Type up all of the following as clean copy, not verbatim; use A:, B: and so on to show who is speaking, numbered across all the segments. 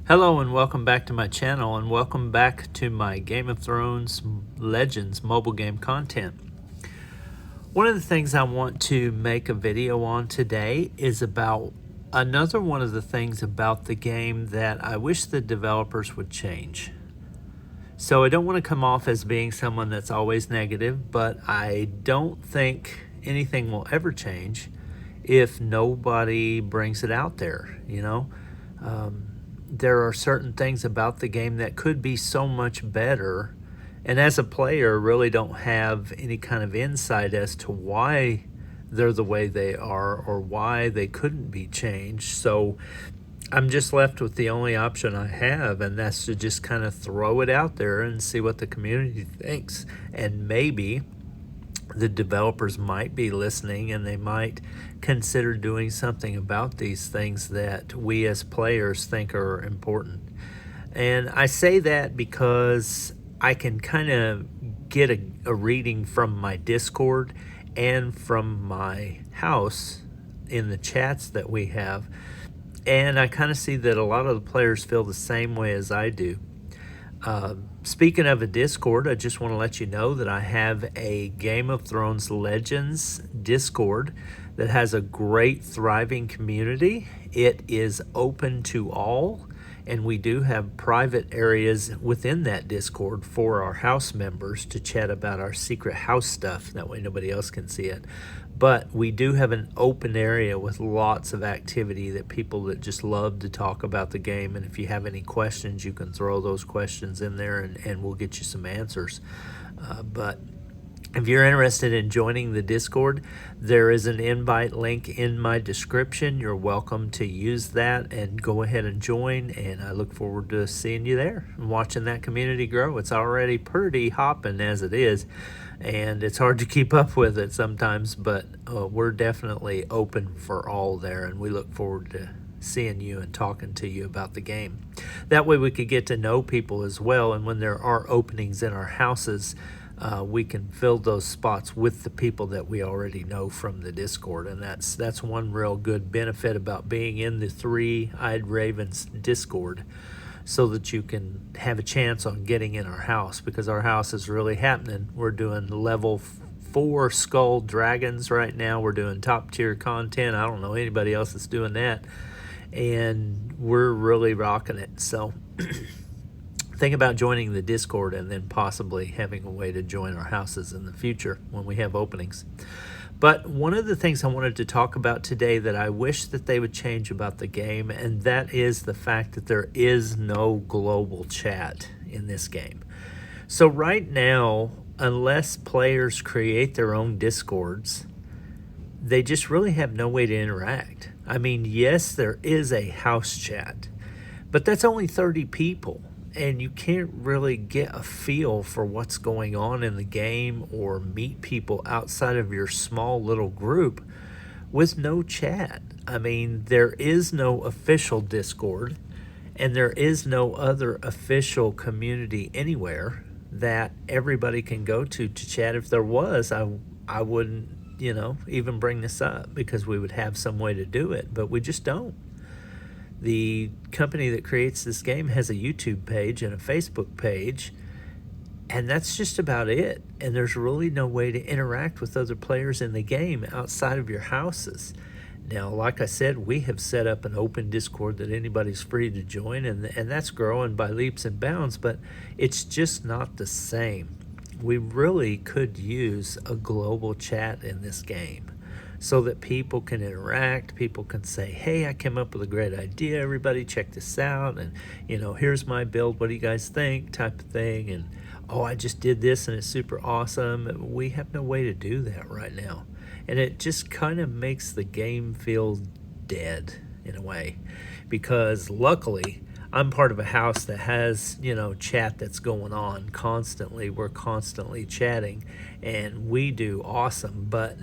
A: Hello and welcome back to my channel, and welcome back to my Game of Thrones Legends mobile game content. One of the things I want to make a video on today is about another one of the things about the game that I wish the developers would change. So I don't want to come off as being someone that's always negative, but I don't think anything will ever change if nobody brings it out there, there are certain things about the game that could be so much better, and as a player really don't have any kind of insight as to why they're the way they are or why they couldn't be changed. So I'm just left with the only option I have, and that's to just kind of throw it out there and see what the community thinks. And maybe the developers might be listening and they might consider doing something about these things that we as players think are important. And I say that because I can kind of get a reading from my Discord and from my house in the chats that we have, and I kind of see that a lot of the players feel the same way as I do. Speaking of a Discord, I just want to let you know that I have a Game of Thrones Legends Discord that has a great, thriving community. It is open to all, and we do have private areas within that Discord for our house members to chat about our secret house stuff. That way nobody else can see it. But we do have an open area with lots of activity that people that just love to talk about the game. And if you have any questions, you can throw those questions in there and we'll get you some answers. But if you're interested in joining the Discord, there is an invite link in my description. You're welcome to use that and go ahead and join. And I look forward to seeing you there and watching that community grow. It's already pretty hopping as it is, and it's hard to keep up with it sometimes, but we're definitely open for all there, and we look forward to seeing you and talking to you about the game. That way we could get to know people as well, and when there are openings in our houses, we can fill those spots with the people that we already know from the Discord. And that's one real good benefit about being in the Three-Eyed Ravens Discord, so that you can have a chance on getting in our house, because our house is really happening. We're doing level 4 skull dragons right now. We're doing top tier content. I don't know anybody else that's doing that, and we're really rocking it. So think about joining the Discord and then possibly having a way to join our houses in the future when we have openings. But one of the things I wanted to talk about today that I wish that they would change about the game, and that is the fact that there is no global chat in this game. So right now, unless players create their own Discords, they just really have no way to interact. I mean, yes, there is a house chat, but that's only 30 people. And you can't really get a feel for what's going on in the game or meet people outside of your small little group with no chat. I mean, there is no official Discord, and there is no other official community anywhere that everybody can go to chat. If there was, I wouldn't, even bring this up, because we would have some way to do it, but we just don't. The company that creates this game has a YouTube page and a Facebook page, and that's just about it. And there's really no way to interact with other players in the game outside of your houses. Now, like I said, we have set up an open Discord that anybody's free to join, and that's growing by leaps and bounds, but it's just not the same. We really could use a global chat in this game, so that people can interact. People can say, hey, I came up with a great idea, everybody check this out, and here's my build, what do you guys think, type of thing. And oh, I just did this and it's super awesome. We have no way to do that right now, and it just kind of makes the game feel dead in a way, because luckily I'm part of a house that has chat that's going on constantly. We're constantly chatting and we do awesome. But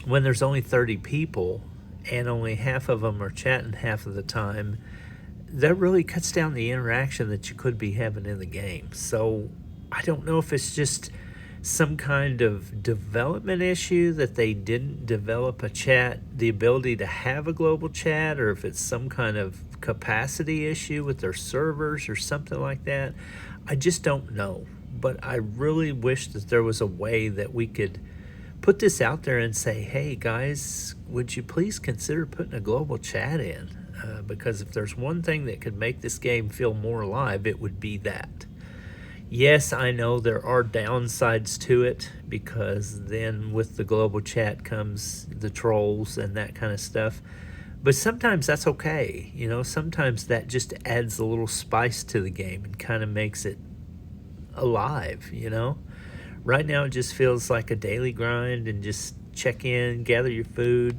A: when there's only 30 people and only half of them are chatting half of the time, that really cuts down the interaction that you could be having in the game. So I don't know if it's just some kind of development issue that they didn't develop a chat, the ability to have a global chat, or if it's some kind of capacity issue with their servers or something like that. I just don't know. But I really wish that there was a way that we could put this out there and say, hey guys, would you please consider putting a global chat in? Because if there's one thing that could make this game feel more alive, it would be that. Yes, I know there are downsides to it, because then with the global chat comes the trolls and that kind of stuff. But sometimes that's okay. You know, sometimes that just adds a little spice to the game and kind of makes it alive, you know? Right now it just feels like a daily grind, and just check in, gather your food,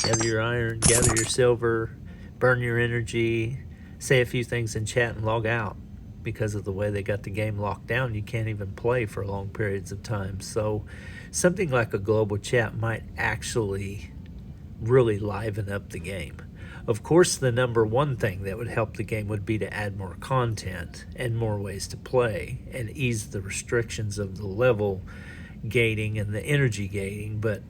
A: gather your iron, gather your silver, burn your energy, say a few things in chat and log out. Because of the way they got the game locked down, you can't even play for long periods of time. So something like a global chat might actually really liven up the game. Of course, the number one thing that would help the game would be to add more content and more ways to play and ease the restrictions of the level gating and the energy gating. But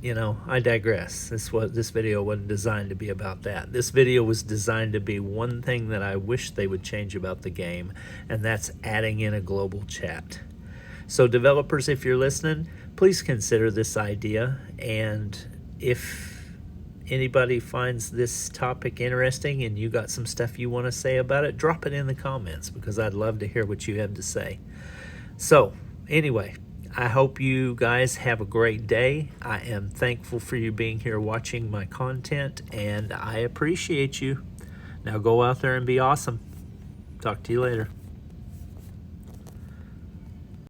A: you know, I digress. This video wasn't designed to be about that. This video was designed to be one thing that I wish they would change about the game, and that's adding in a global chat. So developers, if you're listening, please consider this idea, and if anybody finds this topic interesting and you got some stuff you want to say about it, drop it in the comments, because I'd love to hear what you have to say. So anyway, I hope you guys have a great day. I am thankful for you being here watching my content, and I appreciate you. Now go out there and be awesome. Talk to you later.